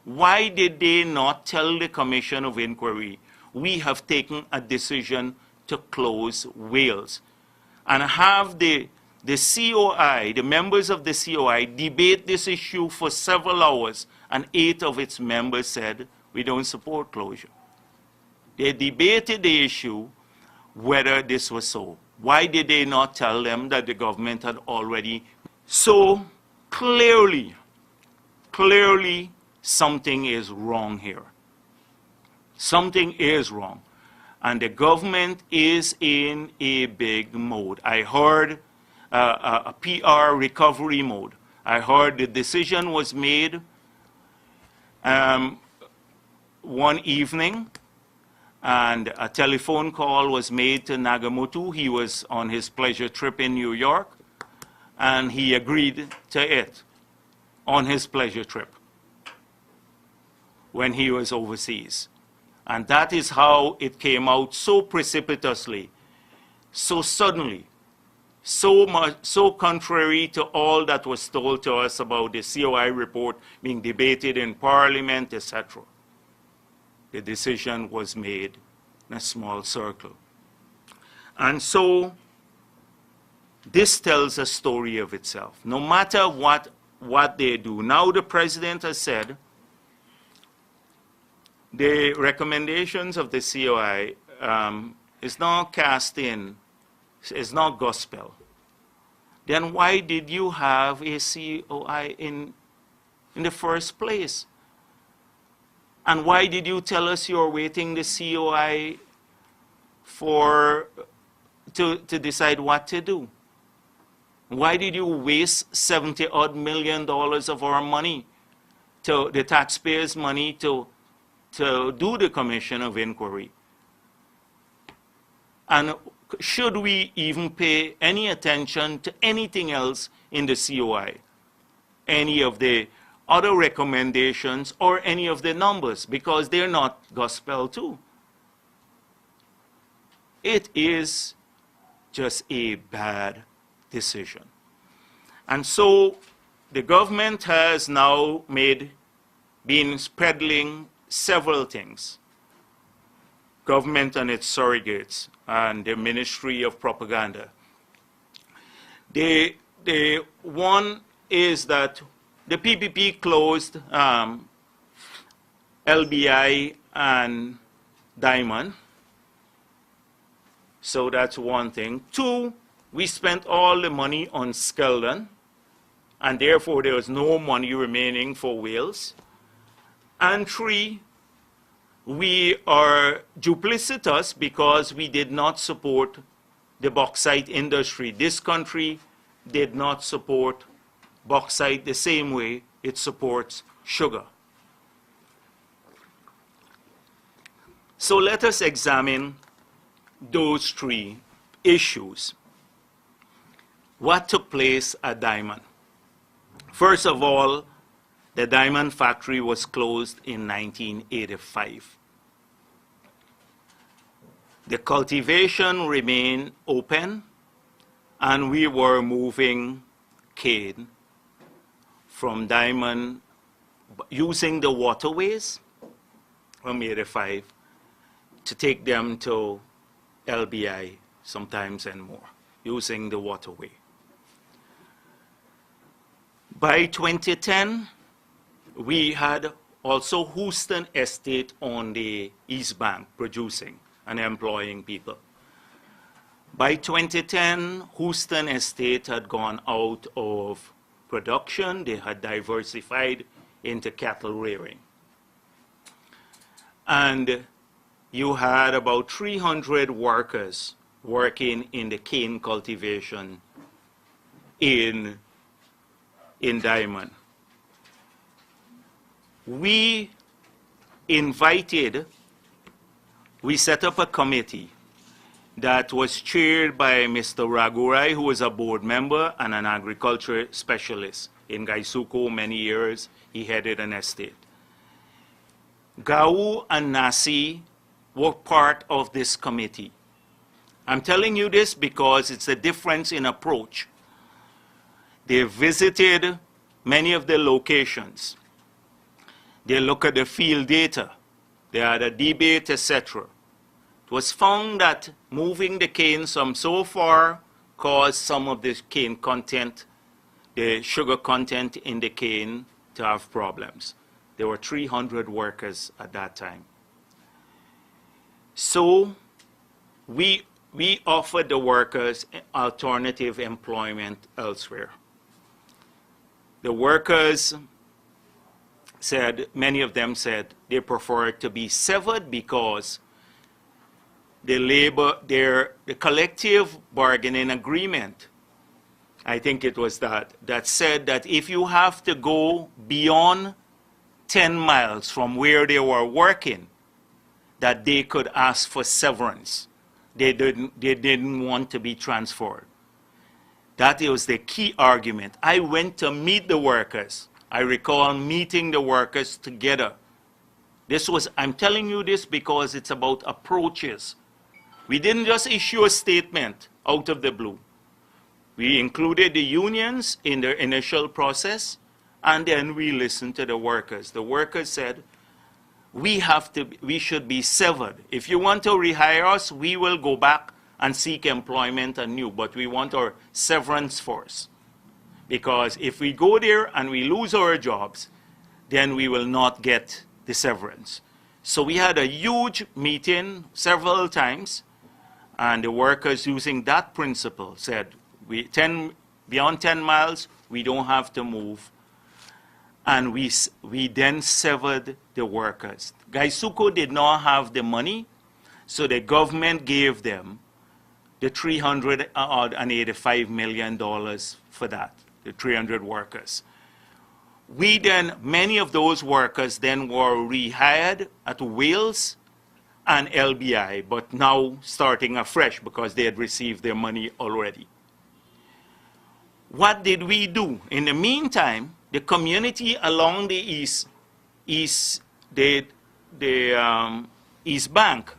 Why did they not tell the Commission of Inquiry, we have taken a decision to close Wales, and have the COI, the members of the COI, debate this issue for several hours, and 8 of its members said, we don't support closure. They debated the issue whether this was so. Why did they not tell them that the government had already? So clearly something is wrong here. Something is wrong. And the government is in a big mode. I heard a PR recovery mode. I heard the decision was made one evening, and a telephone call was made to Nagamootoo. He was on his pleasure trip in New York, and he agreed to it on his pleasure trip when he was overseas. And that is how it came out so precipitously, so suddenly, so contrary to all that was told to us about the COI report being debated in Parliament, etc. The decision was made in a small circle. And so this tells a story of itself. No matter what they do. Now the president has said the recommendations of the COI is not cast in, is not gospel. Then why did you have a COI in the first place? And why did you tell us you're waiting the COI to decide what to do? Why did you waste $70-odd million of our money, the taxpayers' money, to do the Commission of Inquiry? And should we even pay any attention to anything else in the COI? Any of the other recommendations or any of the numbers, because they're not gospel too. It is just a bad decision. And so the government has now been peddling several things. Government and its surrogates and the Ministry of Propaganda. The one is that the PPP closed LBI and Diamond. So that's one thing. 2, we spent all the money on Skeldon, and therefore there was no money remaining for Wales. And 3, we are duplicitous because we did not support the bauxite industry. This country did not support bauxite the same way it supports sugar. So let us examine those 3 issues. What took place at Diamond? First of all, the diamond factory was closed in 1985. The cultivation remained open, and we were moving cane from Diamond using the waterways from 85 to take them to LBI sometimes and more, using the waterway. By 2010, we had also Houston Estate on the East Bank producing and employing people. By 2010, Houston Estate had gone out of production. They had diversified into cattle rearing. And you had about 300 workers working in the cane cultivation in Diamond. We set up a committee that was chaired by Mr. Ragurai, who was a board member and an agriculture specialist. In Gaisuko, many years, he headed an estate. Gau and Nasi were part of this committee. I'm telling you this because it's a difference in approach. They visited many of the locations. They look at the field data. They had a debate, etc. It was found that moving the canes from so far caused some of the cane content, the sugar content in the cane, to have problems. There were 300 workers at that time. So we offered the workers alternative employment elsewhere. The workers said, many of them said, they preferred to be severed because the collective bargaining agreement, I think it was that said that if you have to go beyond 10 miles from where they were working, that they could ask for severance. They didn't want to be transferred. That was the key argument. I went to meet the workers. I recall meeting the workers together. I'm telling you this because it's about approaches. We didn't just issue a statement out of the blue. We included the unions in the initial process, and then we listened to the workers. The workers said, we should be severed. If you want to rehire us, we will go back and seek employment anew, but we want our severance first. Because if we go there and we lose our jobs, then we will not get the severance. So we had a huge meeting several times, and the workers, using that principle, said, beyond 10 miles, we don't have to move. And we then severed the workers. Gaisuco did not have the money, so the government gave them the $385 million for that, the 300 workers. Many of those workers then were rehired at Wales and LBI, but now starting afresh because they had received their money already. What did we do? In the meantime, the community along the East Bank,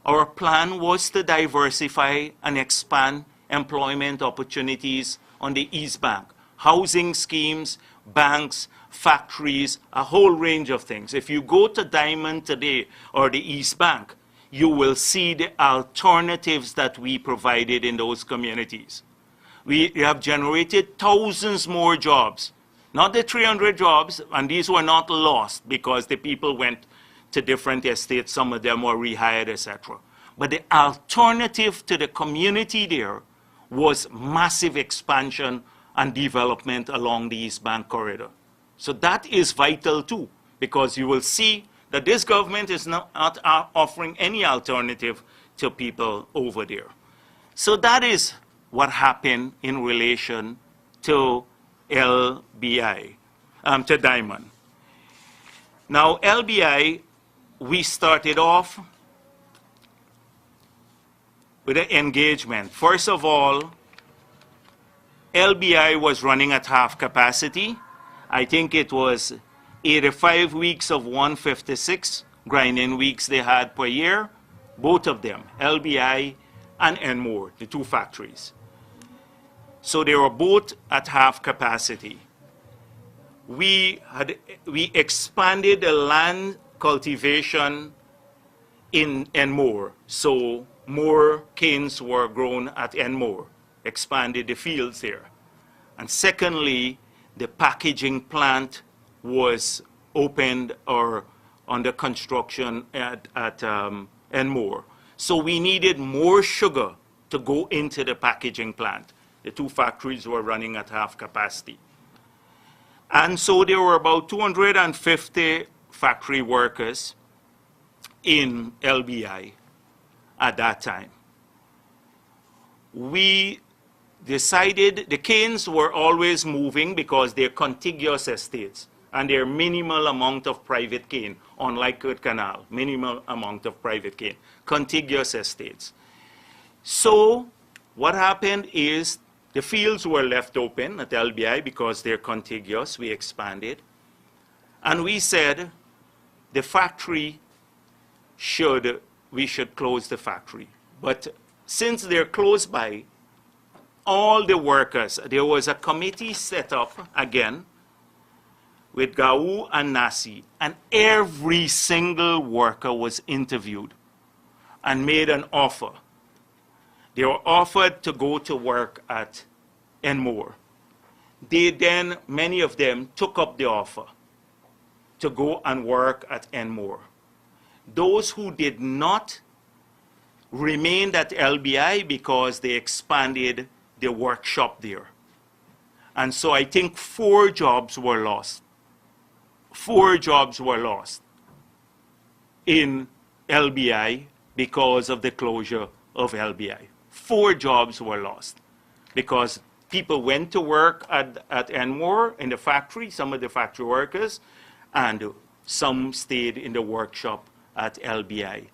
our plan was to diversify and expand employment opportunities on the East Bank. Housing schemes, banks, factories, a whole range of things. If you go to Diamond today or the East Bank, you will see the alternatives that we provided in those communities. We have generated thousands more jobs. Not the 300 jobs, and these were not lost because the people went to different estates, some of them were rehired, etc. But the alternative to the community there was massive expansion and development along the East Bank corridor. So that is vital too, because you will see that this government is not offering any alternative to people over there. So that is what happened in relation to LBI, to Diamond. Now, LBI, we started off with an engagement. First of all, LBI was running at half capacity. I think it was 85 weeks of 156 grinding weeks they had per year, both of them, LBI and Enmore, the two factories. So they were both at half capacity. We expanded the land cultivation in Enmore, so more canes were grown at Enmore, expanded the fields there. And secondly, the packaging plant was opened or under construction at Enmore. So we needed more sugar to go into the packaging plant. The two factories were running at half capacity. And so there were about 250 factory workers in LBI at that time. We decided the canes were always moving because they're contiguous estates and they're minimal amount of private cane, unlike Kurt Canal, minimal amount of private cane, contiguous estates. So what happened is the fields were left open at LBI because they're contiguous. We expanded. And we said the factory we should close the factory. But since they're close by, all the workers, there was a committee set up again with Gau and Nasi, and every single worker was interviewed and made an offer. They were offered to go to work at Enmore. They then, many of them, took up the offer to go and work at Enmore. Those who did not remained at LBI because they expanded the workshop there. And so I think 4 jobs were lost. 4 jobs were lost in LBI because of the closure of LBI. 4 jobs were lost because people went to work at Enmore in the factory, some of the factory workers, and some stayed in the workshop at LBI.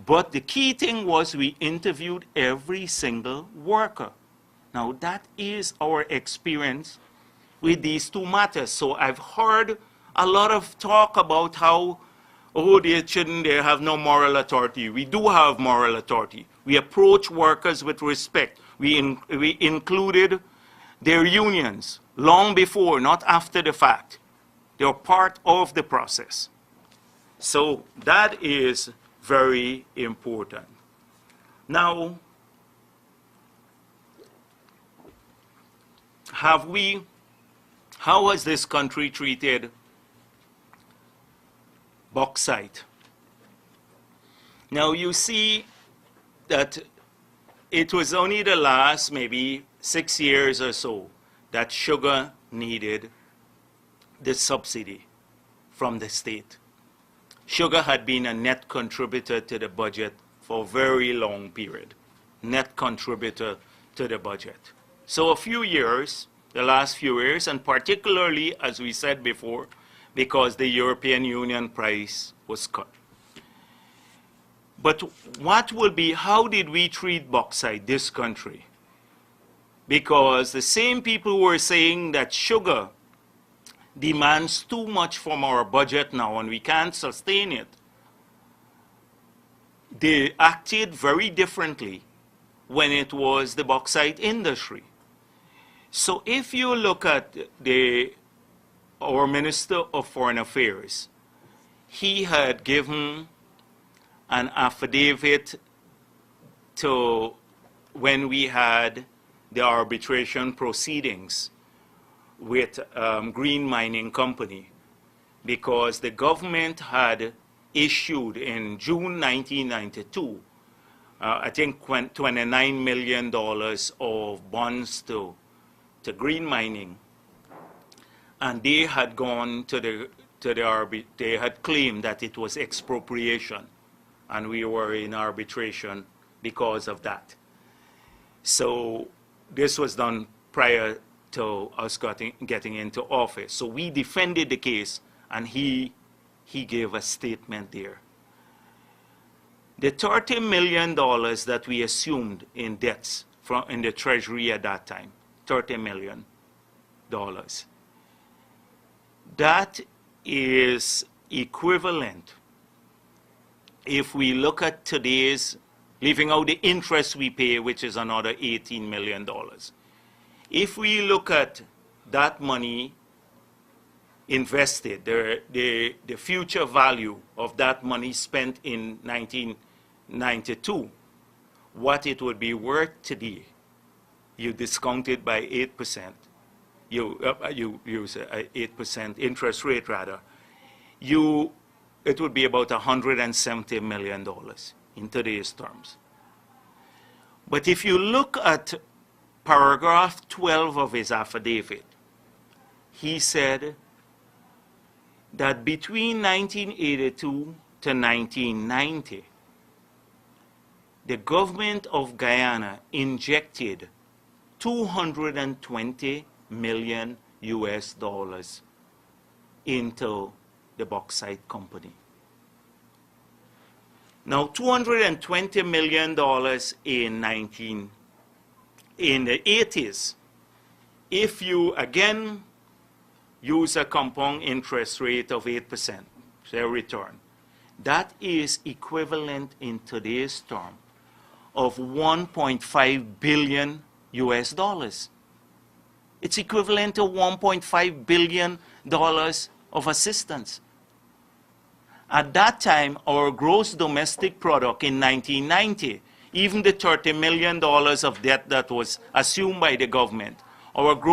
But the key thing was we interviewed every single worker. Now that is our experience with these 2 matters. So I've heard a lot of talk about how, oh, they have no moral authority. We do have moral authority. We approach workers with respect. We included their unions long before, not after the fact. They are part of the process. So that is very important. Now, how has this country treated bauxite? Now you see that it was only the last maybe 6 years or so that sugar needed the subsidy from the state. Sugar had been a net contributor to the budget for a very long period, net contributor to the budget. So a few years, the last few years, and particularly, as we said before, because the European Union price was cut. But what will be, how did we treat bauxite, this country? Because the same people who were saying that sugar demands too much from our budget now and we can't sustain it, they acted very differently when it was the bauxite industry. So if you look at our Minister of Foreign Affairs, he had given an affidavit to when we had the arbitration proceedings with Green Mining Company, because the government had issued in June 1992, I think $29 million of bonds to Green Mining, and they had gone to they had claimed that it was expropriation, and we were in arbitration because of that. So this was done prior to us getting into office. So we defended the case, and he gave a statement there. The $30 million that we assumed in debts in the Treasury at that time, $30 million. That is equivalent, if we look at today's, leaving out the interest we pay, which is another $18 million. If we look at that money invested, the future value of that money spent in 1992, what it would be worth today, you discount it by 8%, you use an 8% interest rate rather, it would be about $170 million in today's terms. But if you look at paragraph 12 of his affidavit, he said that between 1982 to 1990, the government of Guyana injected $220 million into the bauxite company. Now, $220 million in the 80s, if you again use a compound interest rate of 8%, say return, that is equivalent in today's term of $1.5 billion. It's equivalent to $1.5 billion of assistance. At that time, our gross domestic product in 1990, even the $30 million of debt that was assumed by the government, our gross